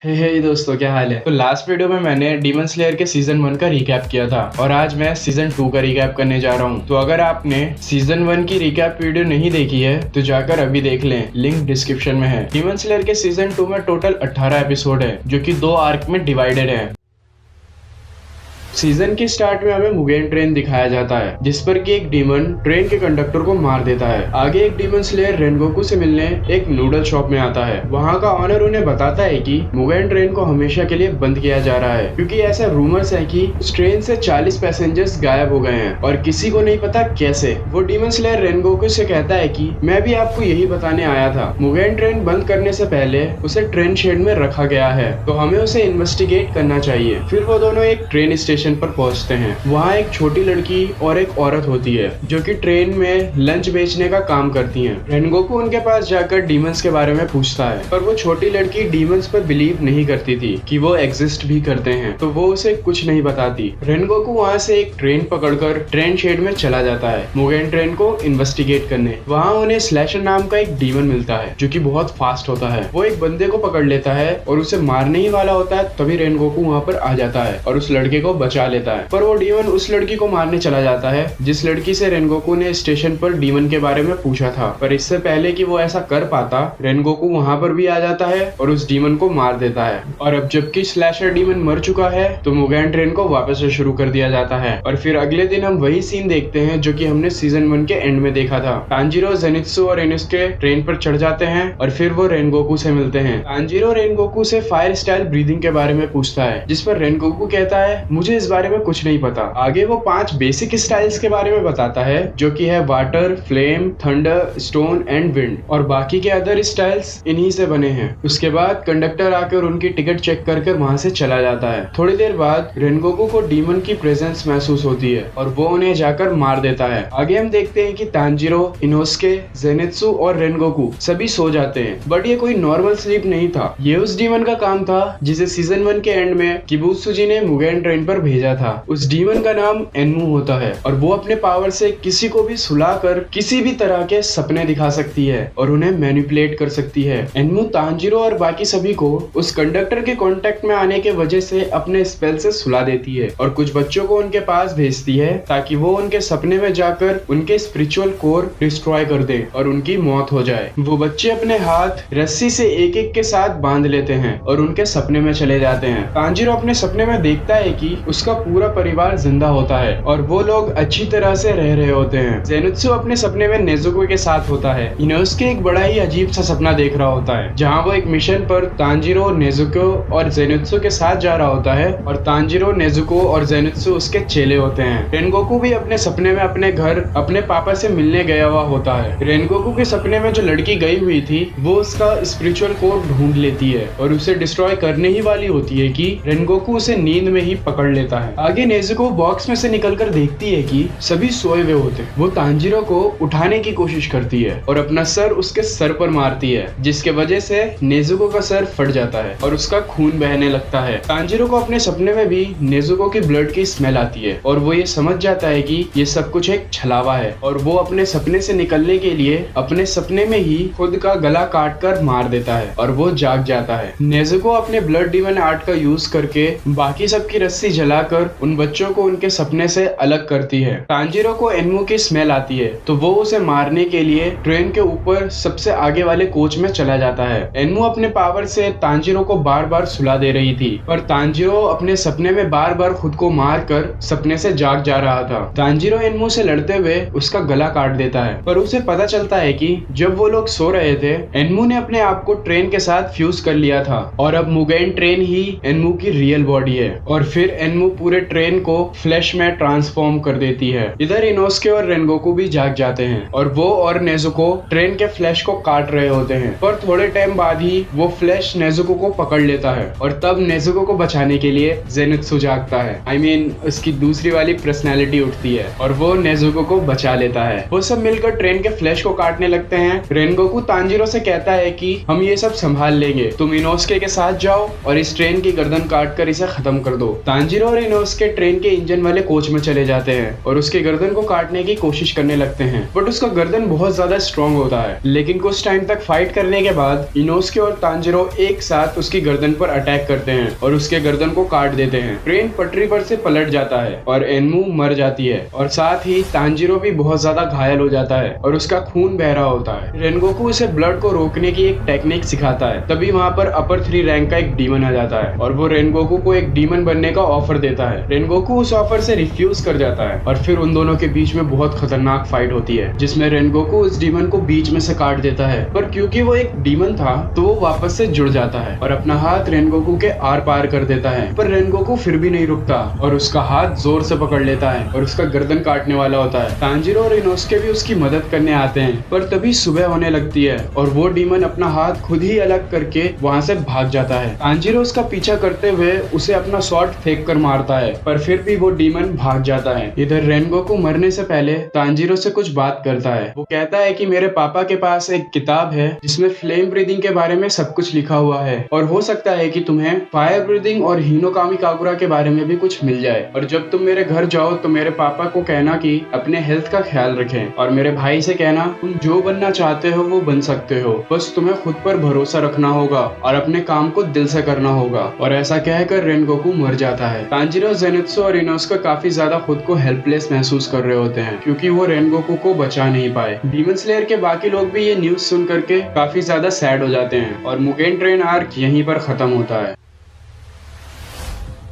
हे दोस्तों, क्या हाल है। तो लास्ट वीडियो में मैंने डीमन स्लेयर के सीजन 1 का रिकैप किया था और आज मैं सीजन 2 का रिकैप करने जा रहा हूँ। तो अगर आपने सीजन 1 की रिकैप वीडियो नहीं देखी है तो जाकर अभी देख लें, लिंक डिस्क्रिप्शन में है। डीमन स्लेयर के सीजन 2 में टोटल 18 एपिसोड है जो कि 2 आर्क में डिवाइडेड है। सीजन की स्टार्ट में हमें मुगेन ट्रेन दिखाया जाता है जिस पर कि एक डीमन ट्रेन के कंडक्टर को मार देता है। आगे एक डीमन स्लेयर रेनगोकू से मिलने एक नूडल शॉप में आता है। वहाँ का ऑनर उन्हें बताता है कि मुगेन ट्रेन को हमेशा के लिए बंद किया जा रहा है क्योंकि ऐसा रूमर्स है कि उस ट्रेन से 40 पैसेंजर्स गायब हो गए हैं और किसी को नहीं पता कैसे। वो डीमन स्लेयर रेनगोकू से कहता है कि मैं भी आपको यही बताने आया था। मुगेन ट्रेन बंद करने से पहले उसे ट्रेन शेड में रखा गया है तो हमें उसे इन्वेस्टिगेट करना चाहिए। फिर वो दोनों एक ट्रेन स्टेशन पर पहुंचते हैं। वहाँ एक छोटी लड़की और एक औरत होती है जो कि ट्रेन में लंच बेचने का काम करती हैं। रेनगोकू उनके पास जाकर डीमंस के बारे में पूछता है पर वो छोटी लड़की डीमंस पर बिलीव नहीं करती थी कि वो एग्जिस्ट भी करते हैं, तो वो उसे कुछ नहीं बताती। रेनगोकू वहाँ से एक ट्रेन पकड़कर ट्रेन शेड में चला जाता है मुगेन ट्रेन को इन्वेस्टिगेट करने। वहाँ उन्हें स्लैशर नाम का एक डीमन मिलता है जो कि बहुत फास्ट होता है। वो एक बंदे को पकड़ लेता है और उसे मारने ही वाला होता है, तभी रेनगोकू वहाँ पर आ जाता है और उस लड़के को बचा लेता है। पर वो डीमन उस लड़की को मारने चला जाता है जिस लड़की से रेनगोकू ने स्टेशन पर डीमन के बारे में पूछा था। पर इससे पहले कि वो ऐसा कर पाता, रेनगोकू वहाँ पर भी आ जाता है और उस डीमन को मार देता है। और अब जबकि स्लैशर डीमन मर चुका है तो मुगेन ट्रेन को वापस से शुरू कर दिया जाता है। और फिर अगले दिन हम वही सीन देखते हैं जो कि हमने सीजन 1 के एंड में देखा था। तांजीरो, जेनित्सु और इनुस्के ट्रेन पर चढ़ जाते हैं और फिर वो रेनगोकू से मिलते हैं। तांजीरो रेनगोकू से फायर स्टाइल ब्रीदिंग के बारे में पूछता है जिस पर रेनगोकू कहता है मुझे इस बारे में कुछ नहीं पता। आगे वो 5 बेसिक स्टाइल्स के बारे में बताता है जो कि है water, flame, thunder, stone and wind, और बाकी के अदर स्टाइल्स इन्हीं से बने हैं। उसके बाद कंडक्टर आकर उनकी टिकट चेक कर वहां से चला जाता है। थोड़ी देर बाद रेनगोकू को डीमन की प्रेजेंस महसूस होती है और वो उन्हें जाकर मार देता है। आगे हम देखते हैं कि तांजीरो, इनोस्के, जेनित्सु और रेनगोकू सभी सो जाते हैं, बट ये कोई नॉर्मल स्लीप नहीं था। ये उस डीमन का काम था जिसे सीजन 1 के एंड में किबुत्सुजी ने मुगेन ट्रेन पर भेजा था। उस डीमन का नाम एनमू होता है और वो अपने पावर से किसी को भी सुलाकर किसी भी तरह के सपने दिखा सकती है और उन्हें मैनिपुलेट कर सकती है। एनमू तांजीरो और बाकी सभी को उस कंडक्टर के कांटेक्ट में आने के वजह से अपने स्पेल से सुला देती है और कुछ बच्चों को उनके पास भेजती है ताकि वो उनके सपने में जाकर उनके स्पिरिचुअल कोर डिस्ट्रॉय कर दे और उनकी मौत हो जाए। वो बच्चे अपने हाथ रस्सी से एक एक के साथ बांध लेते हैं और उनके सपने में चले जाते हैं। तांजीरो अपने सपने में देखता है कि उसका पूरा परिवार जिंदा होता है और वो लोग अच्छी तरह से रह रहे होते हैं। जेनित्सु अपने सपने में नेजुको के साथ होता है। इनोस्के एक बड़ा ही अजीब सा सपना देख रहा होता है जहाँ वो एक मिशन पर तांजीरो, नेजुको और जेनित्सु के साथ जा रहा होता है और तांजीरो, नेजुको और जेनित्सु उसके चेले होते हैं। रेनगोकू भी अपने सपने में अपने घर अपने पापा से मिलने गया हुआ होता है। रेनगोकू के सपने में जो लड़की गई हुई थी वो उसका स्पिरिचुअल कोर ढूंढ लेती है और उसे डिस्ट्रॉय करने ही वाली होती है कि रेनगोकू उसे नींद में ही पकड़ लेता है। आगे नेजुको बॉक्स में से निकलकर देखती है कि सभी सोए हुए होते हैं। वो तांजीरो को उठाने की कोशिश करती है और अपना सर उसके सर पर मारती है जिसके वजह से नेजुको का सर फट जाता है और उसका खून बहने लगता है। तांजीरो को अपने सपने में भी नेजुको की ब्लड की स्मेल आती है और वो ये समझ जाता है कि ये सब कुछ एक छलावा है और वो अपने सपने से निकलने के लिए अपने सपने में ही खुद का गला काट कर मार देता है और वो जाग जाता है। नेजुको अपने ब्लड डीमन आर्ट का यूज करके बाकी सबकी रस्सी जलाकर उन बच्चों को उनके सपने से अलग करती है। तांजीरो को एनमू की स्मेल आती है तो वो उसे मारने के लिए ट्रेन के ऊपर सबसे आगे वाले कोच में चला जाता है। एनमू अपने पावर से तांजीरो को बार बार सुला दे रही थी पर तांजीरो अपने सपने में बार बार खुद को मार कर सपने से जाग जा रहा था। तांजीरो एनमू से लड़ते हुए उसका गला काट देता है पर उसे पता चलता है कि जब वो लोग सो रहे थे एनमू ने अपने आप को ट्रेन के साथ फ्यूज कर लिया था और अब मुगेन ट्रेन ही एनमू की रियल बॉडी है। और फिर एनमू पूरे ट्रेन को फ्लैश में ट्रांसफॉर्म कर देती है। इधर इनोस्के और रेनगोकू भी जाग जाते हैं और वो और नेजुको ट्रेन के फ्लैश को काट रहे होते हैं पर थोड़े टाइम बाद ही वो फ्लैश नेजुको को पकड़ लेता है और तब नेजुको को बचाने के लिए जेनित्सु जागता है। I mean, उसकी दूसरी वाली पर्सनैलिटी उठती है और वो नेजुको को बचा लेता है। वो सब मिलकर ट्रेन के फ्लैश को काटने लगते हैं। रेनगोकू तांजीरो से कहता है कि हम ये सब संभाल लेंगे, तुम इनोस्के के साथ जाओ और इस ट्रेन की गर्दन काट कर इसे खत्म कर दो। तांजीरो और और इनोस्के ट्रेन के इंजन वाले कोच में चले जाते हैं और उसके गर्दन को काटने की कोशिश करने लगते हैं, बट उसका गर्दन बहुत ज्यादा स्ट्रॉन्ग होता है। लेकिन कुछ टाइम तक फाइट करने के बाद इनोस्के और तांजीरो एक साथ उसकी गर्दन पर अटैक करते हैं और उसके गर्दन को काट देते हैं। ट्रेन पटरी पर से पलट जाता है और एनमू मर जाती है और साथ ही तांजीरो भी बहुत ज्यादा घायल हो जाता है और उसका खून बह रहा होता है। रेनगोकू उसे ब्लड को रोकने की एक टेक्निक सिखाता है। तभी वहाँ पर अपर 3 रैंक का एक डीमन आ जाता है और वो रेनगोकू को एक डीमन बनने का ऑफर देता है। रेनगोकू उस ऑफर से रिफ्यूज कर जाता है और फिर उन दोनों के बीच में बहुत खतरनाक फाइट होती है, जिसमें रेनगोकू उस डीमन को बीच में से काट देता है, पर क्योंकि वो एक डीमन था तो वो वापस से जुड़ जाता है और अपना हाथ रेनगोकू के आर पार कर देता है। पर रेनगोकू फिर भी नहीं रुकता और उसका हाथ जोर से पकड़ लेता है और उसका गर्दन काटने वाला होता है। तांजीरो और इनोस्के भी उसकी मदद करने आते हैं, पर तभी सुबह होने लगती है और वो डीमन अपना हाथ खुद ही अलग करके वहाँ से भाग जाता है। तांजीरो उसका पीछा करते हुए उसे अपना स्वॉर्ड फेंक कर मारता है, पर फिर भी वो डीमन भाग जाता है। इधर रेनगोकू मरने से पहले तांजीरो से कुछ बात करता है। वो कहता है कि मेरे पापा के पास एक किताब है जिसमें फ्लेम ब्रीदिंग के बारे में सब कुछ लिखा हुआ है और हो सकता है कि तुम्हें फायर ब्रीदिंग और हिनोकामी काकुरा के बारे में भी कुछ मिल जाए, और जब तुम मेरे घर जाओ तो मेरे पापा को कहना कि अपने हेल्थ का ख्याल रखें और मेरे भाई से कहना तुम जो बनना चाहते हो वो बन सकते हो, बस तुम्हें खुद पर भरोसा रखना होगा और अपने काम को दिल से करना होगा। और ऐसा कहकर रेनगोकू मर जाता है। तांजीरो, जेनित्सु और इनोस्के काफी ज्यादा खुद को हेल्पलेस महसूस कर रहे होते हैं क्योंकि वो रेनगोकू को बचा नहीं पाए। डीमन स्लेयर के बाकी लोग भी ये न्यूज सुन करके काफी ज्यादा सैड हो जाते हैं और मुगेन ट्रेन आर्क यहीं पर खत्म होता है।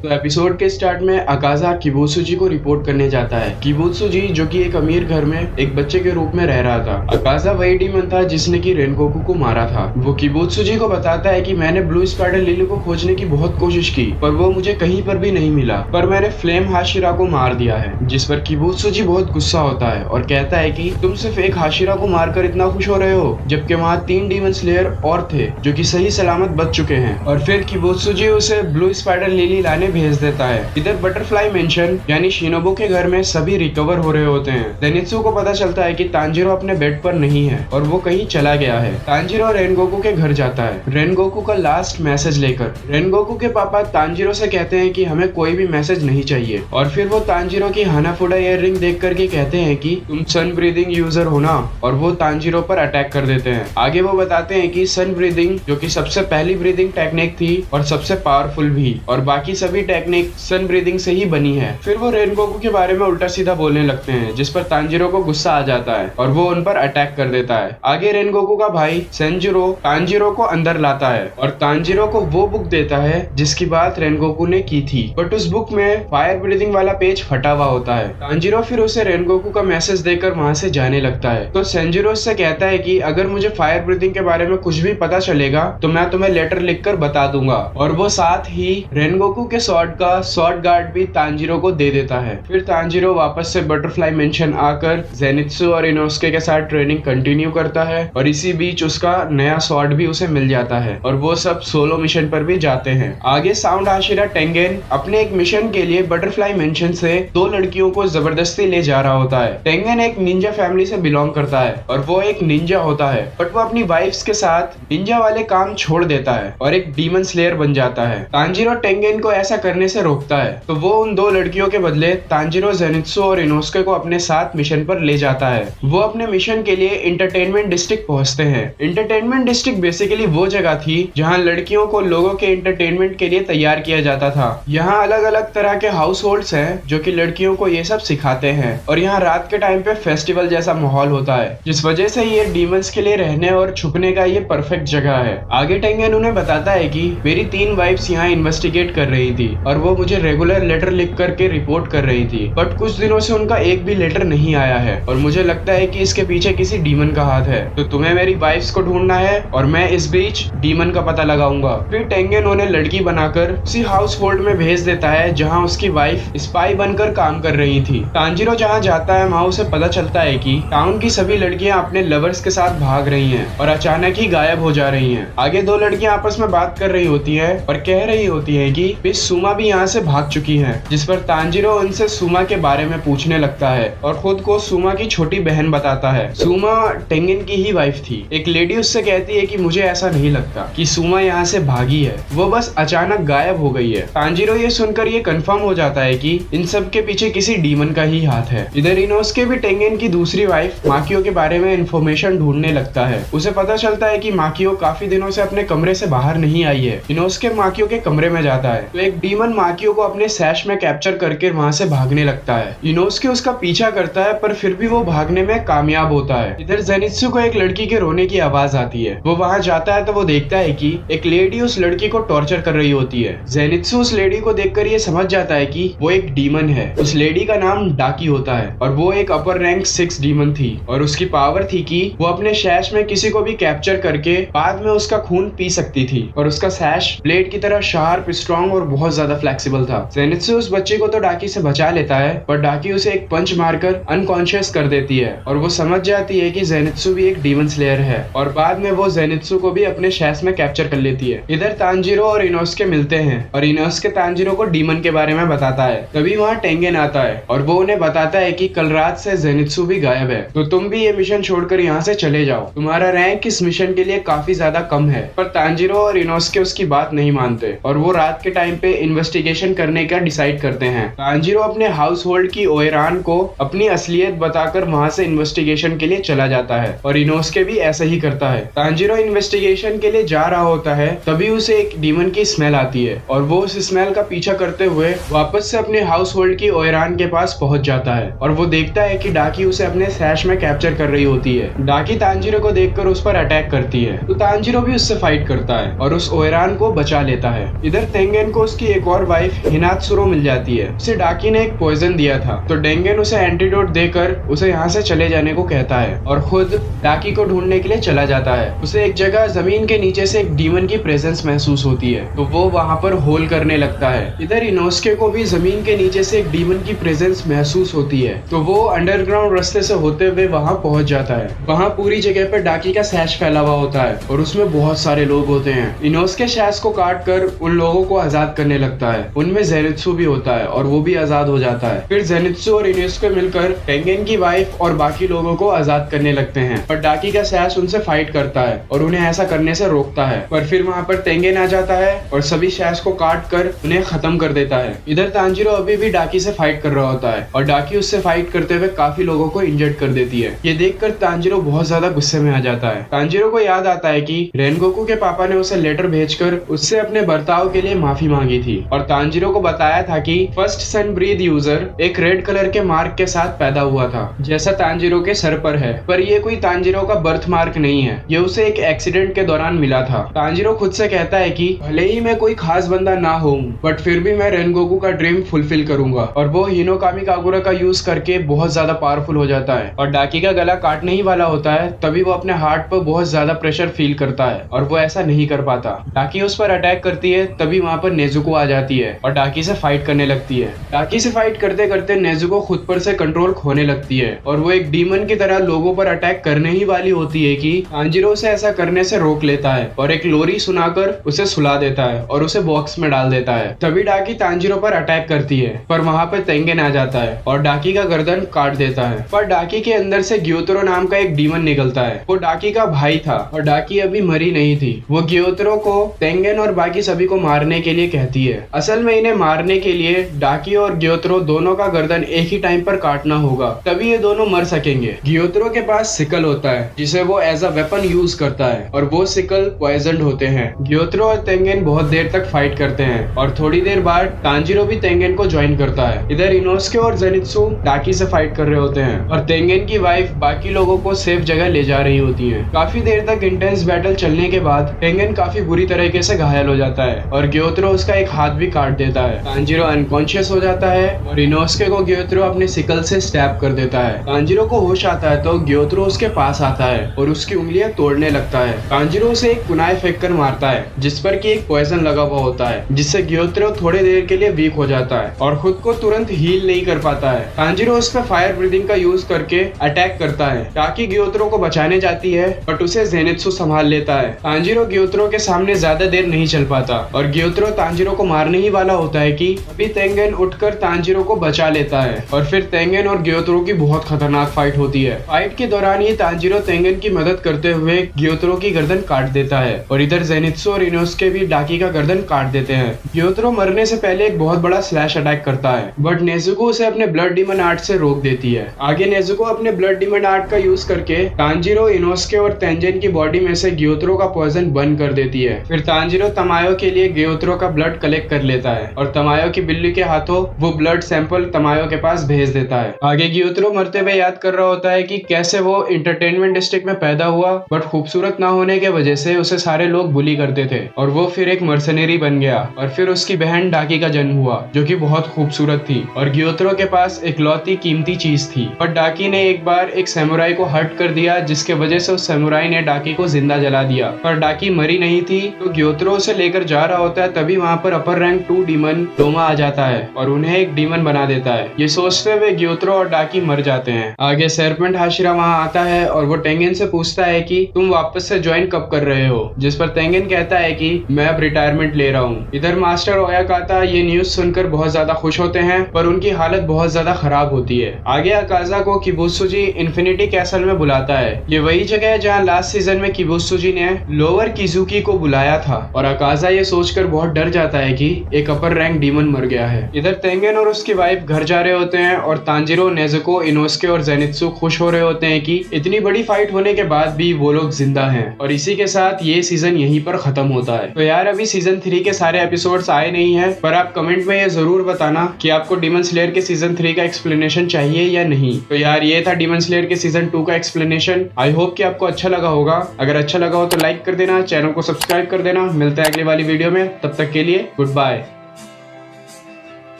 तो एपिसोड के स्टार्ट में अकाजा किबुत्सुजी को रिपोर्ट करने जाता है। किबुत्सुजी जो कि एक अमीर घर में एक बच्चे के रूप में रह रहा था। अकाजा वही डीमन था जिसने कि रेनगोकू को मारा था। वो किबुत्सुजी को बताता है कि मैंने ब्लू स्पाइडर लिली को खोजने की बहुत कोशिश की पर वो मुझे कहीं पर भी नहीं मिला, पर मैंने फ्लेम हाशिरा को मार दिया है। जिस पर किबुत्सुजी बहुत गुस्सा होता है और कहता है कि तुम सिर्फ एक हाशिरा को मारकर इतना खुश हो रहे हो जबकि वहाँ 3 डीमन स्लेयर और थे जो कि सही सलामत बच चुके हैं। और फिर किबुत्सुजी उसे ब्लू स्पाइडर लिली लाने भेज देता है। इधर बटरफ्लाई मेंशन यानी शिनोबु के घर में सभी रिकवर हो रहे होते हैं। जेनित्सु को पता चलता है कि तांजीरो अपने बेड पर नहीं है और वो कहीं चला गया है। तांजीरो रेनगोकू के घर जाता है रेनगोकू का लास्ट मैसेज लेकर। रेनगोकू के पापा तांजीरो से कहते हैं कि हमें कोई भी मैसेज नहीं चाहिए और फिर वो तांजीरो की हानाफुडा ईयर रिंग देख करके कहते हैं कि तुम सन ब्रीदिंग यूजर हो ना, और वो तांजीरो पर अटैक कर देते हैं। आगे वो बताते हैं कि सन ब्रीदिंग जो कि सबसे पहली ब्रीदिंग टेक्निक थी और सबसे पावरफुल भी, और बाकी सभी टेक्निक सन ब्रीदिंग से ही बनी है। फिर वो रेनगोकू के बारे में उल्टा सीधा बोलने लगते हैं जिस पर तांजीरो को गुस्सा आ जाता है और वो उन पर अटैक कर देता है। आगे रेनगोकू का भाई सेंजिरो तांजीरो को अंदर लाता है और तांजीरो को वो बुक देता है जिसकी बात रेनगोकू ने की थी, बट उस बुक में फायर ब्रीदिंग वाला पेज फटा हुआ होता है। तांजीरो फिर उसे रेनगोकू का मैसेज देकर वहाँ से जाने लगता है। तो सेंजिरो उससे कहता है कि अगर मुझे फायर ब्रीदिंग के बारे में कुछ भी पता चलेगा तो मैं तुम्हें लेटर लिखकर बता दूंगा, और वो साथ ही रेनगोकू के स्वॉर्ड का स्वॉर्ड गार्ड भी तांजीरो को दे देता है। फिर तांजीरो वापस से बटरफ्लाई मेंशन आकर जेनित्सु और इनोस्के के साथ ट्रेनिंग कंटिन्यू करता है और इसी बीच उसका नया स्वॉर्ड भी उसे मिल जाता है और वो सब सोलो मिशन पर भी जाते हैं। आगे साउंड हाशिरा टेंगेन अपने एक मिशन के लिए बटरफ्लाई मेंशन से 2 लड़कियों को जबरदस्ती ले जा रहा होता है। टेंगेन एक निंजा फैमिली से बिलोंग करता है और वो एक निंजा होता है, बट वो अपनी वाइफ्स के साथ निंजा वाले काम छोड़ देता है और एक डीमन स्लेयर बन जाता है। तांजीरो टेंगेन को ऐसा करने से रोकता है तो वो उन 2 लड़कियों के बदले तांजीरो, जेनित्सु और इनोस्के को अपने साथ मिशन पर ले जाता है। वो अपने मिशन के लिए इंटरटेनमेंट डिस्ट्रिक्ट पहुंचते हैं। इंटरटेनमेंट डिस्ट्रिक्ट बेसिकली वो जगह थी जहां लड़कियों को लोगों के इंटरटेनमेंट के लिए तैयार किया जाता था। यहाँ अलग अलग तरह के हाउस होल्ड्स हैं जो कि लड़कियों को ये सब सिखाते हैं और यहाँ रात के टाइम पे फेस्टिवल जैसा माहौल होता है, जिस वजह से ये डीमंस के लिए रहने और छुपने का ये परफेक्ट जगह है। आगे टेंगेन उन्हें बताता है कि मेरी 3 वाइफ्स यहाँ इन्वेस्टिगेट कर रही थी और वो मुझे रेगुलर लेटर लिख करके रिपोर्ट कर रही थी, बट कुछ दिनों से उनका एक भी लेटर नहीं आया है और मुझे लगता है कि इसके पीछे किसी डीमन का हाथ है। तो तुम्हें मेरी वाइफ्स को ढूंढना है और मैं इस बीच डीमन का पता लगाऊंगा। फिर टेंगेन उन्हें लड़की बनाकर उसी हाउस होल्ड में भेज देता है जहाँ उसकी वाइफ स्पाई बनकर काम कर रही थी। तांजीरो जहाँ जाता है वहाँ उसे पता चलता है कि टाउन की सभी लड़कियाँ अपने लवर्स के साथ भाग रही हैं और अचानक ही गायब हो जा रही हैं। आगे 2 लड़कियाँ आपस में बात कर रही होती है और कह रही होती है कि वे सुमा भी यहाँ से भाग चुकी है, जिस पर तांजीरो उनसे सुमा के बारे में पूछने लगता है और खुद को सुमा की छोटी बहन बताता है। सुमा टेंगेन की ही वाइफ थी। एक लेडी उससे कहती है कि मुझे ऐसा नहीं लगता कि सुमा यहाँ से भागी है, वो बस अचानक गायब हो गई है। तांजीरो ये सुनकर ये कंफर्म हो जाता है कि इन सब के पीछे किसी डीमन का ही हाथ है। इधर इनोस्के भी टेंगेन की दूसरी वाइफ माकियो के बारे में इंफॉर्मेशन ढूंढने लगता है। उसे पता चलता है कि माकियो काफी दिनों से अपने कमरे से बाहर नहीं आई है। इनोस्के माकियो के कमरे में जाता है तो एक डीमन माकियो को अपने सैश में कैप्चर करके वहाँ से भागने लगता है। इनोस्के उसका पीछा करता है पर फिर भी वो भागने में कामयाब होता है। इधर जेनित्सु को एक लड़की के रोने की आवाज आती है। वो वहाँ जाता है तो वो देखता है कि एक लेडी उस लड़की को टॉर्चर कर रही होती है। जेनित्सु उस लेडी को देखकर ये समझ जाता है कि वो एक डीमन है। उस लेडी का नाम डाकी होता है और वो एक अपर रैंक 6 डीमन थी और उसकी पावर थी कि वो अपने सैश में किसी को भी कैप्चर करके बाद में उसका खून पी सकती थी और उसका सैश ब्लेड की तरह शार्प, स्ट्रॉन्ग और बहुत ज्यादा फ्लेक्सिबल था। जेनित्सु उस बच्चे को तो डाकी से बचा लेता है पर डाकी उसे एक पंच मारकर अनकॉन्शियस कर देती है और वो समझ जाती है कि जेनित्सु भी एक डीमन स्लेयर है और बाद में वो जेनित्सु को भी अपने सैश में कैप्चर कर लेती है। इधर तांजीरो और इनोस्के मिलते हैं और इनोस्के तांजीरो को डीमन के बारे में बताता है। तभी वहाँ टेंगेन आता है और वो उन्हें बताता है कि कल रात से जेनित्सु भी गायब है, तो तुम भी ये मिशन छोड़कर यहाँ से चले जाओ। तुम्हारा रैंक इस मिशन के लिए काफी ज्यादा कम है। पर तांजीरो और इनोस्के उसकी बात नहीं मानते और वो रात के टाइम पे इन्वेस्टिगेशन करने का डिसाइड करते हैं। तांजीरो अपने हाउस होल्ड की ओएरान को अपनी असलियत बताकर वहाँ से इन्वेस्टिगेशन के लिए चला जाता है और इनोस्के भी ऐसा ही करता है। तांजीरो इन्वेस्टिगेशन के लिए जा रहा होता है तभी उसे एक डीमन की स्मेल आती है और वो उस स्मेल का पीछा करते हुए वापस से अपने हाउस होल्ड की ओएरान के पास पहुंच जाता है और वो देखता है कि डाकी उसे अपने सैश में कैप्चर कर रही होती है। डाकी तांजीरो को देखकर उस पर अटैक करती है तो तांजीरो भी उससे फाइट करता है और उस ओएरान को बचा लेता है। इधर टेंगेन को उसकी एक और वाइफ हिनात्सुरो मिल जाती है। उसे डाकी ने एक पॉइजन दिया था तो टेंगेन उसे एंटीडोट देकर उसे यहाँ से चले जाने को कहता है और खुद डाकी को ढूंढने के लिए चला जाता है। उसे एक जगह जमीन के नीचे से एक डीमन की प्रेजेंस महसूस होती है तो वो वहाँ पर होल करने लगता है। इधर इनोस्के को भी जमीन के नीचे से एक डीमन की प्रेजेंस महसूस होती है तो वो अंडरग्राउंड रास्ते से होते हुए वहाँ पहुंच जाता है। वहाँ पूरी जगह पर डाकी का सैश फैला हुआ होता है और उसमें बहुत सारे लोग होते हैं। इनोस्के सैश को काट कर उन लोगों को आजाद करने लगता है। उनमें जेनित्सु भी होता है और वो भी आजाद हो जाता है। फिर जेनित्सु और इनोस्के मिलकर टेंगेन की वाइफ और बाकी लोगों को आजाद करने लगते हैं पर डाकी का सैश उनसे फाइट करता है और उन्हें ऐसा करने से रोकता है। पर फिर वहाँ पर टेंगेन आ जाता है और सभी सैश को काट कर उन्हें खत्म कर देता है। इधर तांजीरो अभी भी डाकी से फाइट कर रहा होता है और डाकी उससे फाइट करते हुए काफी लोगों को इंजर्ड कर देती है। ये देखकर तांजीरो बहुत ज्यादा गुस्से में आ जाता है। तांजीरो को याद आता है कि रेनगोकू के पापा ने उसे लेटर भेजकर उससे अपने बर्ताव के लिए माफी मांगी थी और तांजीरो को बताया था कि फर्स्ट सन ब्रीद यूजर एक रेड कलर के मार्क के साथ पैदा हुआ था जैसा तांजीरो के सर पर है, पर ये कोई तांजीरो का बर्थ मार्क नहीं है, ये उसे एक एक्सीडेंट के दौरान मिला था। तांजीरो खुद से कहता है कि भले ही मैं कोई खास बंदा ना हूँ बट फिर भी मैं रेनगोकू का ड्रीम फुलफिल करूंगा और वो हिनोकामी कागुरा का यूज करके बहुत ज्यादा पावरफुल हो जाता है और डाकी का गला काटने ही वाला होता है तभी वो अपने हार्ट पर बहुत ज्यादा प्रेशर फील करता है और वो ऐसा नहीं कर पाता। डाकी उस पर अटैक करती है तभी वहाँ पर नेजुको आ जाती है और डाकी से फाइट करने लगती है। डाकी से फाइट करते करते नेजुको खुद पर से कंट्रोल खोने लगती है और वो एक डीमन की तरह लोगों पर अटैक करने ही वाली होती है कि तांजीरो से ऐसा करने से रोक लेता है और एक लोरी सुनाकर उसे सुला देता है और उसे बॉक्स में डाल देता है। तभी डाकी तांजीरो पर अटैक करती है पर वहाँ पर टेंगेन आ जाता है और डाकी का गर्दन काट देता है। पर डाकी के अंदर से ग्योतरो नाम का एक डीमन निकलता है। वो डाकी का भाई था और डाकी अभी मरी नहीं थी। वो ग्योतरो को टेंगेन और बाकी सभी को मारने के लिए कहती है। असल में इन्हें मारने के लिए डाकी और ग्योतरो दोनों का गर्दन एक ही टाइम पर काटना होगा तभी ये दोनों मर सकेंगे। ग्योतरो के पास सिकल होता है जिसे वो एज अ वेपन यूज करता है और वो सिकल पॉइजन्ड होते हैं। ग्योतरो और टेंगेन बहुत देर तक फाइट करते हैं और थोड़ी देर बाद तांजीरो भी टेंगेन को ज्वाइन करता है। इधर इनोस्के और जेनित्सु डाकी से फाइट कर रहे होते हैं और टेंगेन की वाइफ बाकी लोगों को सेफ जगह ले जा रही होती है। काफी देर तक इंटेंस बैटल चलने के बाद टेंगेन काफी बुरी तरीके से घायल हो जाता है और ग्योतरो उसका एक हाथ भी काट देता है। तांजीरो अनकॉन्शियस हो जाता है और इनोस्के को ग्योतरो अपने सिकल से स्टैब कर देता है। तांजीरो को होश आता है तो ग्योतरो उसके पास आता है और उसकी उंगलियां तोड़ने लगता है। तांजीरो उसे एक कुनाई फेंक कर मारता है जिस पर कि एक पॉइजन लगा हुआ होता है जिससे ग्योतरो थोड़ी देर के लिए वीक हो जाता है और खुद को तुरंत हील नहीं कर पाता है। तांजीरो उस पर फायर ब्रीदिंग का यूज करके अटैक करता है ताकि ग्योतरो को बचाने जाती है बट उसे जेनित्सु संभाल लेता है। तांजीरो ग्योतरो के सामने ज्यादा देर नहीं चल पाता और ग्योतरो तांजीरो को मारने ही वाला होता है कि अभी तेंगेन उठकर तांजीरो को बचा लेता है और फिर तेंगेन और ग्योतरो की बहुत खतरनाक फाइट होती है। फाइट के दौरान ही तांजीरो तेंगेन की मदद करते हुए ग्योतरो की गर्दन काट देता है और इधर जेनित्सु और इनोसुके भी डाकी का गर्दन काट देते हैं। ग्योतरो मरने से पहले एक बहुत बड़ा स्लैश अटैक करता है बट नेजुको उसे अपने ब्लड डीमन आर्ट से रोक देती है। आगे नेजुको अपने ब्लड डीमन आर्ट का यूज करके तांजीरो, इनोसुके और तेंजेन की बॉडी में से ग्योतरो का पॉइजन बंद कर देती है। फिर तांजीरो तमायो के लिए ग्योतरो का ब्लड कलेक्ट कर लेता है और तमायो की बिल्ली के हाथों वो ब्लड सैंपल तमायो के पास भेज देता है। आगे ग्योतरो मरते हुए याद कर रहा होता है कि कैसे वो एंटरटेनमेंट डिस्ट्रिक्ट में पैदा हुआ बट खूबसूरत ना होने के वजह से उसे सारे लोग बुली करते थे और वो फिर एक मर्सनरी बन गया और फिर उसकी बहन डाकी का जन्म हुआ जो कि बहुत खूबसूरत थी और ग्योतरो के पास इकलौती कीमती चीज थी। पर डाकी ने एक बार एक सैमुराई को हर्ट कर दिया जिसके वजह से उस सैमुराई ने डाकी को जिंदा जला दिया। पर डाकी मरी नहीं थी तो ग्योतरो उसे लेकर जा रहा होता है, तभी वहाँ पर अपर रैंक 2 डीमन डोमा आ जाता है और उन्हें एक डीमन बना देता है। ये सोचते हुए ग्योतरो और डाकी मर जाते हैं। आगे सर्पेंट हाशिरा वहाँ आता है और वो तेंगेन से पूछता है कि तुम वापस से ज्वाइन कब कर रहे हो, जिस पर तेंगेन कहता है कि मैं अब रिटायरमेंट ले रहा हूँ। इधर मास्टर ओयाकाता ये न्यूज सुनकर बहुत ज्यादा खुश होते हैं पर उनकी हालत बहुत ज्यादा खराब होती है। आगे अकाजा को किबुत्सुजी इन्फिनिटी कैसल में बुलाता है। ये वही जगह है जहाँ लास्ट सीजन में किबुत्सुजी ने लोअर किजुकी को बुलाया था और अकाजा ये सोचकर बहुत डर जाता है कि एक अपर रैंक डीमन मर गया है। इधर तेंगेन और उसकी वाइफ घर जा रहे होते हैं और तांजीरो, नेजुको, इनोसुके और जेनित्सु खुश हो रहे होते हैं कि इतनी बड़ी फाइट होने के बाद भी वो लोग जिंदा हैं। और इसी के साथ ये सीजन यहीं पर खत्म होता है। तो यार अभी सीजन 3 के सारे एपिसोड्स आए नहीं है पर आप कमेंट में ये जरूर बताना कि आपको डीमन स्लेयर के सीजन 3 का एक्सप्लेनेशन चाहिए या नहीं। तो यार ये था डीमन स्लेयर के सीजन 2 का एक्सप्लेनेशन। आई होप कि आपको अच्छा लगा होगा। अगर अच्छा लगा हो तो लाइक कर देना, चैनल को सब्सक्राइब कर देना। मिलता है अगली वाली वीडियो में, तब तक के लिए गुड बाय।